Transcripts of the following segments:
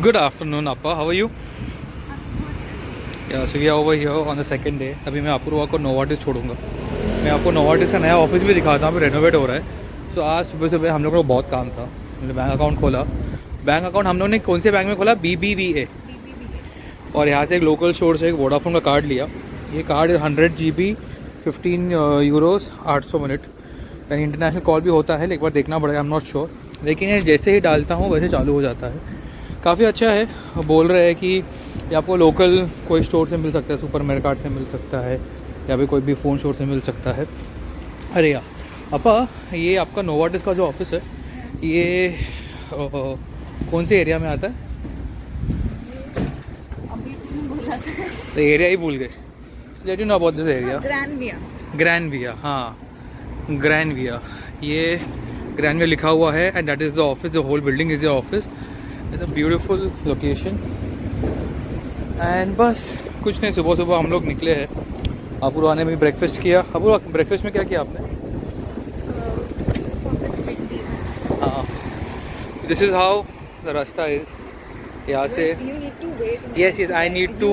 Good afternoon, Appa. How are you? Yeah, so we are over here on the second day. अभी मैं अपूर्वा को Novartis छोड़ूंगा. मैं आपको नोवाटिस का नया ऑफिस भी दिखाता हूँ, रेनोवेट हो रहा है. सो आज सुबह सुबह हम लोगों को बहुत काम था. हमने बैंक अकाउंट खोला. बैंक अकाउंट हम लोगों ने कौन से बैंक में खोला? BBVA. और यहाँ से एक लोकल स्टोर से एक वोडाफोन का कार्ड लिया. ये कार्ड 100 GB 15 यूरोस 800 मिनट. यानी इंटरनेशनल कॉल भी होता है, एक बार देखना पड़ेगा, आई एम नॉट श्योर. लेकिन ये जैसे ही डालता हूँ वैसे चालू हो जाता है. काफ़ी अच्छा है. बोल रहे हैं कि ये आपको लोकल कोई स्टोर से मिल सकता है, सुपर मार्केट से मिल सकता है, या फिर कोई भी फ़ोन स्टोर से मिल सकता है. अरे यार अपा, ये आपका नोवाटिस का जो ऑफिस है ये कौन से एरिया में आता है? अभी तुमने बोला था तो एरिया ही भूल गए. Let you know about this area. Grand विया. हाँ, ग्रैंड विया. ये ग्रैंड विया लिखा हुआ है and that is the office. The whole building is the office. It's a beautiful location. And बस कुछ नहीं, सुबह सुबह हम लोग निकले हैं. अपूर्वा ने भी ब्रेकफास्ट किया. अपूर्वा, ब्रेकफास्ट में क्या किया आपने? हाँ, दिस इज़ हाउ द रास्ता इज़. यहाँ से yes I need to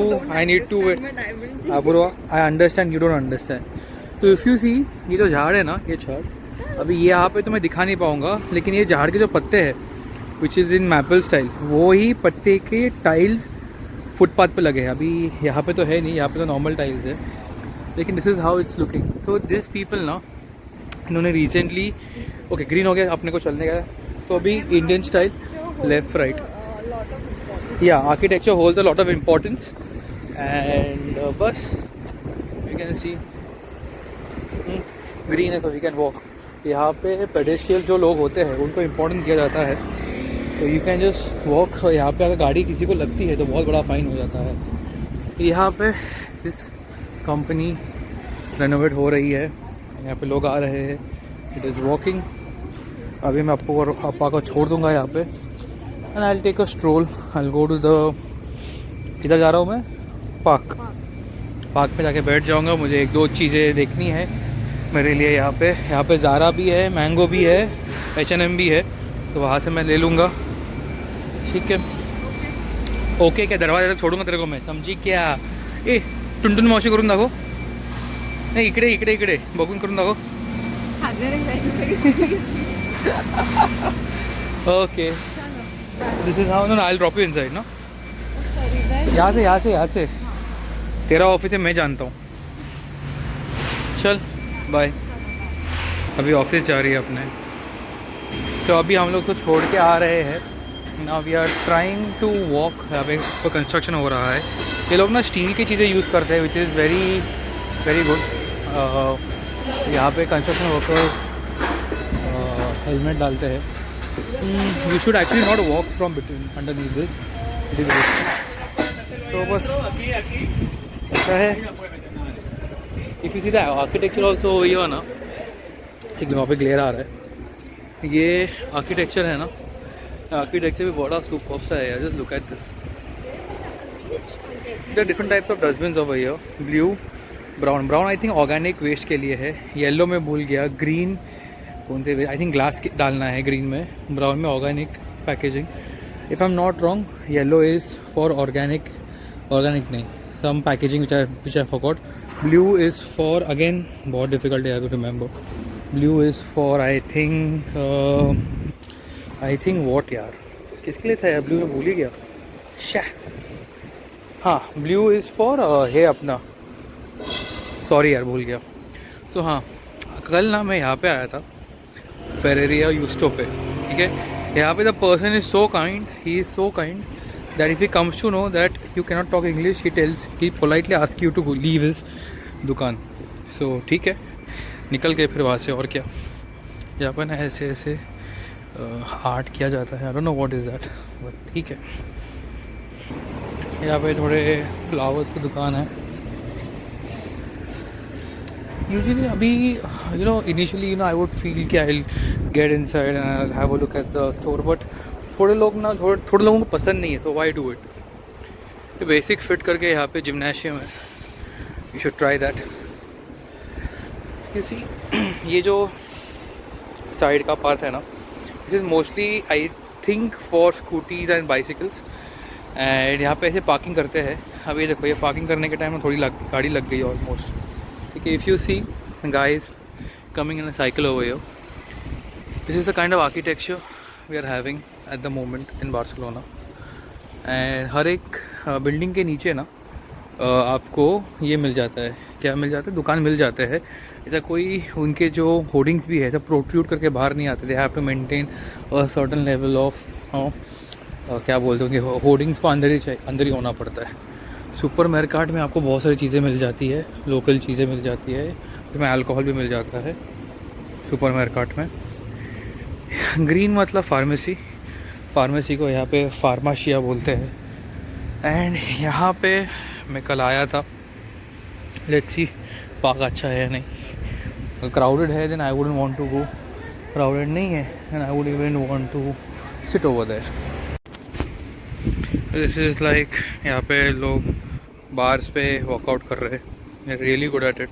wait. Apoorva, I understand, you don't understand. तो इफ़ यू सी, ये जो झाड़ है ना, ये झाड़ अभी यहाँ पे तो मैं दिखा नहीं पाऊँगा, लेकिन ये झाड़ के जो पत्ते हैं which is in maple style, वो ही पत्ते के टाइल्स फुटपाथ पे लगे हैं. अभी यहाँ पे तो है नहीं, यहाँ पे तो नॉर्मल टाइल्स है, लेकिन this is how it's looking. So this people ना, इन्होंने रिसेंटली ओके ग्रीन हो गया अपने को चलने का. तो अभी Indian style left right. Yeah, architecture holds a lot of importance, and bus we can see green है, so we can walk. यहाँ पे पेडेस्ट्रियल जो लोग होते हैं उनको इम्पोर्टेंस दिया जाता है, तो यू कैन जस्ट वॉक. यहाँ पे अगर गाड़ी किसी को लगती है तो बहुत बड़ा फाइन हो जाता है. यहाँ पे इस कंपनी रेनोवेट हो रही है, यहाँ पे लोग आ रहे हैं. It is walking. अभी मैं आपको और पापा को छोड़ दूँगा यहाँ पे. And I will take a stroll. I will go to the, किधर जा रहा हूँ मैं? पार्क में जाके बैठ जाऊँगा. मुझे एक दो चीज़ें देखनी है मेरे लिए. यहाँ पे ज़ारा भी है, मैंगो भी है, H&M भी है, तो वहाँ से मैं ले लूँगा. ठीक है, ओके. क्या दरवाजे तक छोड़ूंगा तेरे को मैं, समझी क्या? ए टुनटुन मावशी करून दाखव. नाही, इकडे इकडे इकडे बघून करून दाखव. Okay, this is how. No, I will drop you inside. No, यहाँ से तेरा ऑफिस है, मैं जानता हूँ. चल बाय. अभी ऑफिस जा रही है अपने. तो अभी हम लोग को छोड़ के आ रहे हैं. Now we are trying to walk. यहाँ पे कंस्ट्रक्शन हो रहा है. ये लोग ना स्टील की चीज़ें यूज़ करते हैं which is very very good. यहाँ पे कंस्ट्रक्शन वर्कर्स हेलमेट डालते हैं. You should actually not walk from between underneath this. It is risky. तो बस ऐसा है. If you C the architecture also, ये ना एक वहाँ पे ग्लेयर आ रहा है. ये आर्किटेक्चर है ना, आर्किटेक्चर भी बड़ा सुपर्ब सा है. Just look at this. The different types of dustbin over here. Blue, brown I think organic waste के लिए है. येलो में भूल गया. ग्रीन कौन से, आई थिंक ग्लास डालना है ग्रीन में. ब्राउन में organic packaging. If I am not wrong, yellow is for organic नहीं, some packaging which I forgot. Blue is for, again बहुत डिफिकल्ट है to remember. Blue is for I think what यार, किसके लिए था यार ब्लू में, भूल ही गया. हाँ, ब्लू इज़ फॉर है अपना, सॉरी यार भूल गया. सो हाँ, कल ना मैं यहाँ पे आया था फेरेरिया यूस्टो पे. ठीक है, यहाँ पे the person is so kind, he is so kind that if he comes to know that you cannot talk English, he politely ask you to leave his दुकान. सो ठीक है, निकल गए फिर वहाँ से. और क्या, यहाँ पर ना ऐसे ऐसे आर्ट किया जाता है. I don't know what is that, but ठीक है. यहाँ पे थोड़े फ्लावर्स की दुकान है. यूजुअली अभी you know, initially I would feel कि I will get inside and I will have a look at the store, but थोड़े लोग ना, थोड़े लोगों को पसंद नहीं है. So why do it? ये बेसिक फिट करके यहाँ पे जिम्नाशियम है. You should try that. You see, ये जो साइड का पार्ट है ना, this is mostly I think for scooties and bicycles. And यहाँ पे ऐसे पार्किंग करते हैं। अभी देखो ये पार्किंग करने के टाइम में थोड़ी गाड़ी लग गई ऑलमोस्ट, ठीक है। If you see guys coming in a cycle over here, this is the kind of architecture we are having at the moment in Barcelona. And हर एक बिल्डिंग के नीचे ना आपको ये मिल जाता है, क्या मिल जाता है, दुकान मिल जाते हैं। ऐसा कोई उनके जो होर्डिंग्स भी है ऐसा प्रोट्रूड करके बाहर नहीं आते, they have to maintain a certain level of क्या बोलते हैं, होर्डिंग्स को अंदर ही होना पड़ता है। सुपर मार्केट में आपको बहुत सारी चीज़ें मिल जाती है, लोकल चीज़ें मिल जाती है, उसमें अल्कोहल भी मिल जाता है सुपर मार्केट में। ग्रीन मतलब फार्मेसी, फार्मेसी को यहाँ पे फार्माशिया बोलते हैं। एंड यहाँ पे मैं कल आया था, लेट्स सी पार्क अच्छा है या नहीं। क्राउडेड है then I wouldn't want to go, crowded नहीं है then I would even want to sit over there. This is like यहाँ पे लोग बार्स पे वर्कआउट कर रहे हैं, really good at it.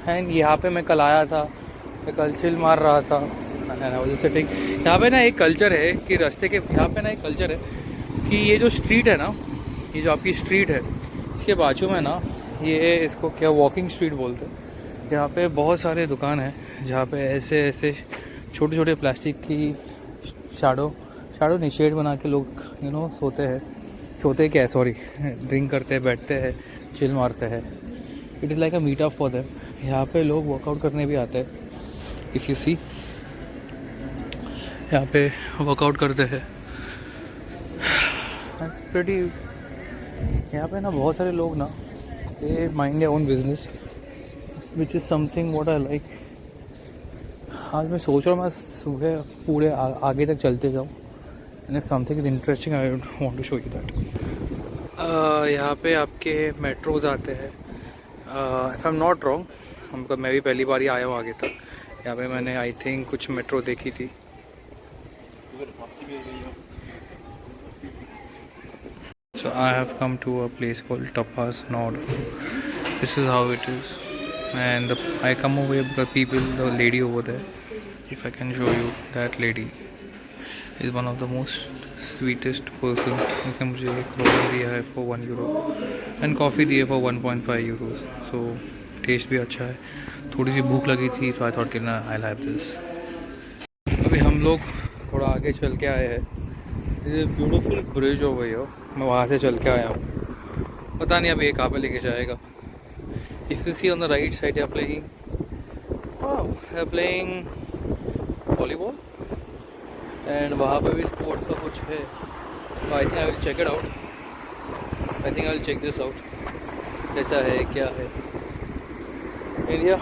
And यहाँ पे मैं कल आया था, मैं कल चिल मार रहा था सिटिंग। यहाँ पे ना एक कल्चर है कि रास्ते के यहाँ पे ना एक कल्चर है कि ये जो स्ट्रीट है ना, ये जो आपकी स्ट्रीट है इसके बाजू में ना, ये इसको क्या वॉकिंग स्ट्रीट बोलते हैं। यहाँ पे बहुत सारे दुकान हैं जहाँ पे ऐसे ऐसे छोटे छोटे प्लास्टिक की शैडो नहीं शेड बना के लोग सोते क्या सॉरी ड्रिंक करते हैं, बैठते हैं, चिल मारते हैं। It is like a meet up for them. यहाँ पे लोग वर्कआउट करने भी आते हैं। इफ़ यू सी यहाँ पे वर्कआउट करते हैं प्रीटी। यहाँ पे ना बहुत सारे लोग ना they mind their own business which is something what I like. आज मैं सोच रहा हूँ मैं सुबह पूरे आगे तक चलते जाऊँ, and if something is interesting I would want to show you that. यहाँ पे आपके मेट्रोज आते हैं, if I am not wrong, मैं भी पहली बार ही आया हूँ आगे तक। यहाँ पे मैंने आई थिंक कुछ मेट्रो देखी थी। So I have come to a place called Tapas Nord. This is how it is, and I come over here because the lady over there, if I can show you, that lady is one of the most sweetest person. इसने मुझे एक role दिया है for €1 and coffee दी है for €1.5. So test भी अच्छा है। थोड़ी सी भूख लगी थी so I thought कि ना I'll have this। अभी हम लोग थोड़ा आगे चल के आए हैं, ब्यूटीफुल ब्रिज ओवर हियर। मैं वहाँ से चल के आया हूँ, पता नहीं अभी ये कहाँ पे लेके जाएगा। If you see on the right side are playing volleyball, and वहाँ पे भी स्पोर्ट्स का कुछ है। I think I will check it out, I think I will check this out, कैसा है क्या है एरिया।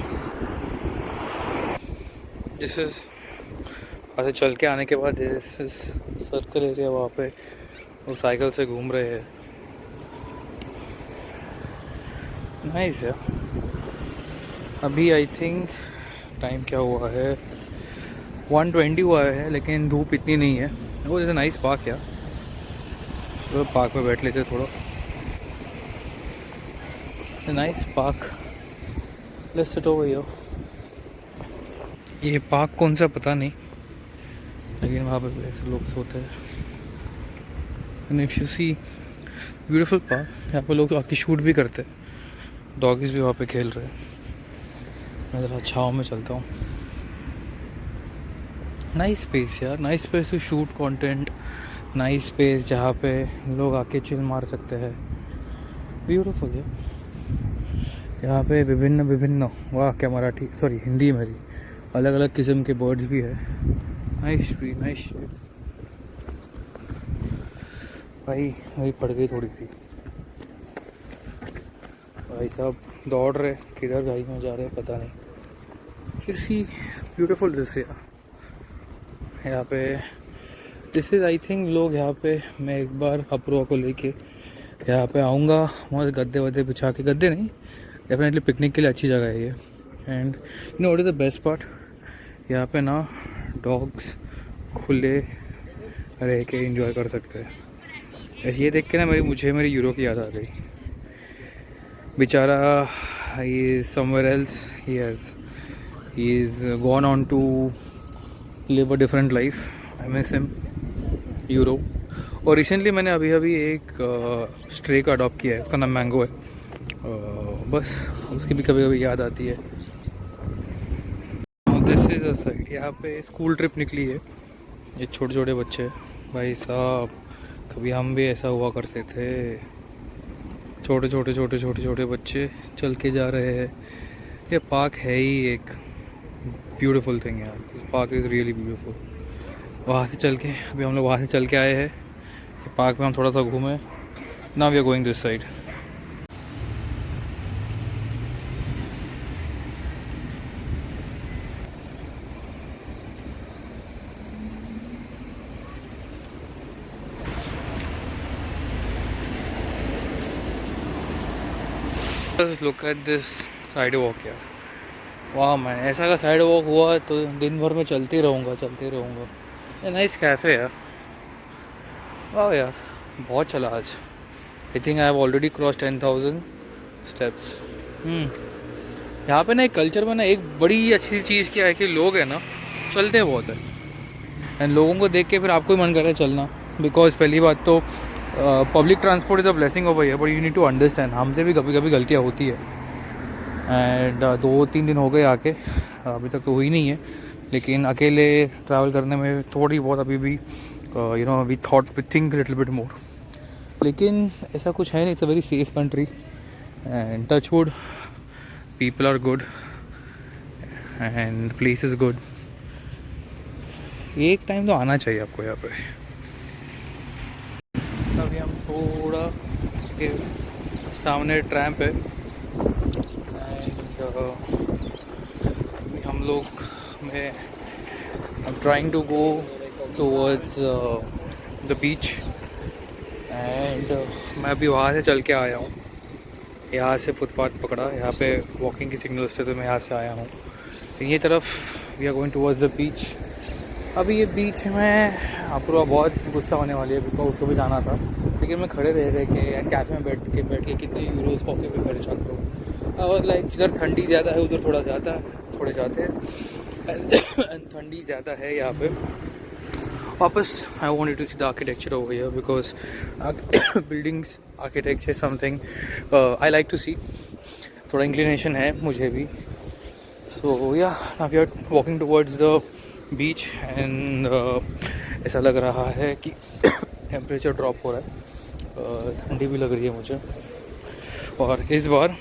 दिस इज वहाँ से चल के आने के बाद दिस इज सर्कल एरिया, वहाँ पे वो साइकिल से घूम रहे हैं। नाइस है। अभी आई थिंक टाइम क्या हुआ है, 1:20 हुआ है, लेकिन धूप इतनी नहीं है। वो जैसे नाइस पार्क यार, तो पार्क में बैठ लेते थोड़ा। Nice park, let's sit over here. ये पार्क कौन सा पता नहीं, लेकिन वहाँ पे ऐसे लोग सोते हैं। And if you see beautiful park, यहाँ पे लोग आके शूट भी करते हैं, डॉगीज भी वहाँ पे खेल रहे हैं। मैं ज़रा छाँव में चलता हूँ। नाइस स्पेस यार, nice space to shoot content, nice space जहाँ पे लोग आके चिल मार सकते हैं। ब्यूटीफुल है यहाँ पे, विभिन्न वाह क्या मराठी सॉरी हिंदी मेरी, अलग अलग किस्म के बर्ड्स भी है। Nice tree, nice. भाई वही पड़ गई थोड़ी सी, भाई साहब दौड़ रहे किधर गाड़ी में जा रहे हैं पता नहीं। किसी ब्यूटीफुल दृश्य यहाँ पे, दिस इज़ आई थिंक लोग यहाँ पे, मैं एक बार अप्रोवा को लेके यहाँ पे आऊँगा, वहाँ गद्दे वद्दे बिछा के, गद्दे नहीं डेफिनेटली पिकनिक के लिए अच्छी जगह है ये। And you know what is the best part, यहाँ पे ना डॉग्स खुले रह के एंजॉय कर सकते हैं। ये देख के ना मुझे मेरी यूरो की याद आ गई। बेचारा he somewhere else, he is gone on to live a different life. I miss him, euro. और रिसेंटली मैंने अभी अभी एक स्ट्रे का अडॉप्ट किया है, उसका नाम मैंगो है। बस उसकी भी कभी कभी याद आती है। दिस इज़ अ साइड, यहाँ पे स्कूल ट्रिप निकली है। ये छोटे छोटे बच्चे, भाई साहब कभी हम भी ऐसा हुआ करते थे। छोटे छोटे छोटे छोटे छोटे बच्चे चल के जा रहे हैं। ये पार्क है ही एक ब्यूटीफुल थिंग यार, this park is really beautiful. वहाँ से चल के, अभी हम लोग वहाँ से चल के आए हैं, पार्क में हम थोड़ा सा घूमे। Now we are going this side. Look at this side walk यार, वाह मैन, ऐसा का साइड वॉक हुआ तो दिन भर में चलते रहूँगा। ये नाइस कैफ़े यार, वाह यार बहुत चला आज। आई think I have already cross 10,000 steps. यहाँ पे ना एक कल्चर में ना एक बड़ी अच्छी चीज़ क्या है कि लोग हैं ना चलते बहुत है, एंड लोगों को देख के फिर आपको ही मन करता है चलना। बिकॉज पहली बात तो public transport is a blessing of है, but you need to understand हमसे भी कभी कभी गलतियाँ होती है। एंड 2-3 दिन हो गए आके, अभी तक तो हुई नहीं है, लेकिन अकेले ट्रैवल करने में थोड़ी बहुत अभी भी you know we think little bit more. लेकिन ऐसा कुछ है नहीं, it's a very safe country and touch wood, people are good and place is good. एक टाइम तो आना चाहिए आपको यहाँ पे। अभी हम थोड़ा के सामने ट्रैम्प है एंड हम लोग में I'm trying to go towards the beach and मैं अभी वहाँ से चल के आया हूँ। यहाँ से फुटपाथ पकड़ा, यहाँ पे वॉकिंग की सिग्नल से तो मैं यहाँ से आया हूँ। ये तरफ we are going towards the beach. अभी ये बीच में अपूर्वा बहुत गुस्सा होने वाली है, बिकॉज उसको भी जाना था, लेकिन मैं खड़े रह के कैफ़े में बैठ के कितने यूरोज़ कॉफ़ी पे खर्चा करूँ। और लाइक जिधर ठंडी ज़्यादा है उधर थोड़ा ज़्यादा थोड़े जाते हैं, एंड ठंडी ज़्यादा है यहाँ पे। वापस I wanted to see the architecture over here because buildings architecture something I like to see, थोड़ा इंक्लिनेशन है मुझे भी। So yeah now we are walking towards the beach and ऐसा लग रहा है कि टेम्परेचर ड्रॉप हो रहा है, ठंडी भी लग रही है मुझे। और इस बार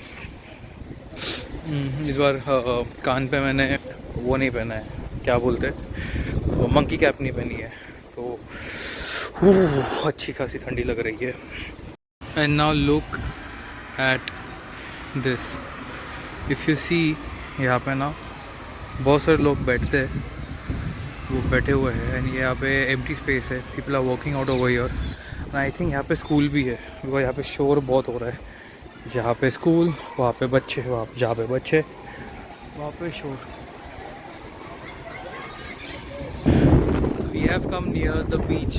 कान पे मैंने वो नहीं पहना है, क्या बोलते हैं, मंकी कैप नहीं पहनी है, तो अच्छी खासी ठंडी लग रही है। And now look at this, if you see, यहाँ पे ना बहुत सारे लोग बैठते हैं, वो बैठे हुए हैं एंड यहाँ पे एम्प्टी स्पेस है, people are walking out over here. And I think यहाँ पे स्कूल भी है, बिकॉज यहाँ पे शोर बहुत हो रहा है। जहाँ पे स्कूल वहाँ पे बच्चे, जहाँ पे बच्चे वहाँ पे शोर। We have come near the beach.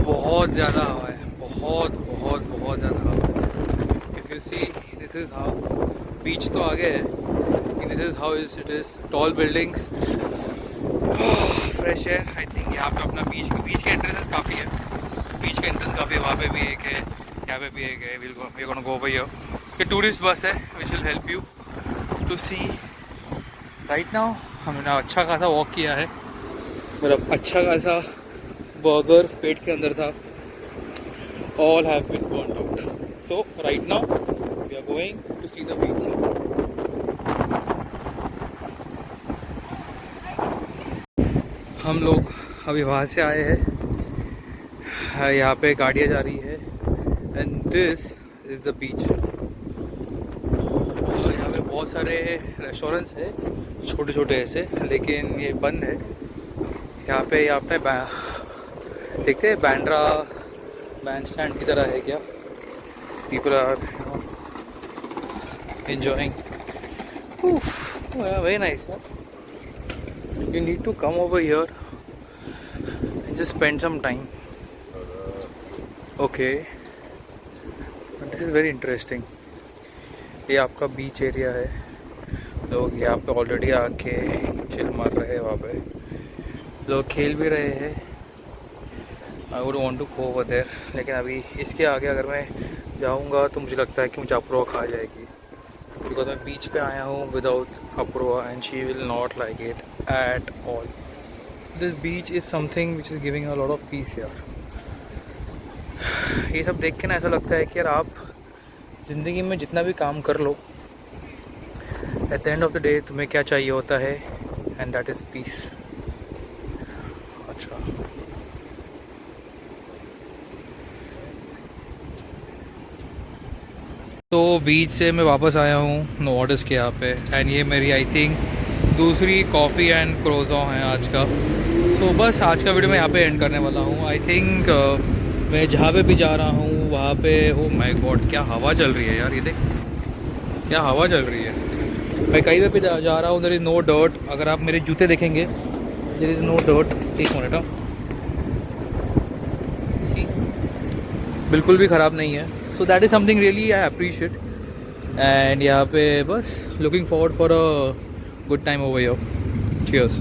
बहुत ज़्यादा हवा है, बहुत ज़्यादा हवा है। If you see this is how, beach तो आगे है, this is how it is, tall buildings, fresh air. I think यहाँ पे अपना बीच के एंट्रेंस काफ़ी है, बीच के एंट्रेंस काफ़ी है, वहाँ पे भी एक है, यहाँ पे भी एक है। We gonna go over here. ये टूरिस्ट बस है which will help you to see. Right now हमने अच्छा खासा वॉक किया है, मतलब अच्छा खासा बर्गर पेट के अंदर था, all have been burned out. So right now we are going to see the beach. हम लोग अभी वहाँ से आए हैं, यहाँ पे गाड़ियाँ जा रही है and this is the beach. और यहाँ पे बहुत सारे रेस्टोरेंट्स हैं छोटे छोटे ऐसे, लेकिन ये बंद है। यहाँ पे देखते हैं बैंड्रा बैंड स्टैंड की तरह है क्या, people are enjoying, very nice. You need to come over here and just spend some time. Okay, this is very interesting. ये आपका बीच एरिया है, लोग यहाँ पे ऑलरेडी आके चिल मार रहे हैं, वहाँ पे लोग खेल भी रहे हैं I would want to go over there, लेकिन अभी इसके आगे अगर मैं जाऊंगा तो मुझे लगता है कि मुझे अप्रोवा खा जाएगी, बिकॉज मैं बीच पे आया हूँ without approval and she will not like it at all. This beach is something which is giving a lot of peace यार. ये सब देख के ना ऐसा लगता है कि यार आप ज़िंदगी में जितना भी काम कर लो, at the end of the day तुम्हें क्या चाहिए होता है, एंड दैट इज़ पीस. अच्छा, तो बीच से मैं वापस आया हूँ नोवाडिस के यहाँ पे, एंड ये मेरी आई थिंक दूसरी कॉफ़ी एंड क्रोज़ों है आज का. तो बस आज का वीडियो मैं यहाँ पे एंड करने वाला हूँ. आई थिंक मैं जहाँ पे भी जा रहा हूँ वहाँ पे, ओ माय गॉड क्या हवा चल रही है यार, ये देख क्या हवा चल रही है. मैं कहीं पे भी जा रहा हूँ, देयर इज़ नो डर्ट. अगर आप मेरे जूते देखेंगे, देयर इज़ नो डर्ट. एक मिनट, बिल्कुल भी ख़राब नहीं है. So that is something really I appreciate. And यहाँ पे बस looking forward for a good time over here. Cheers.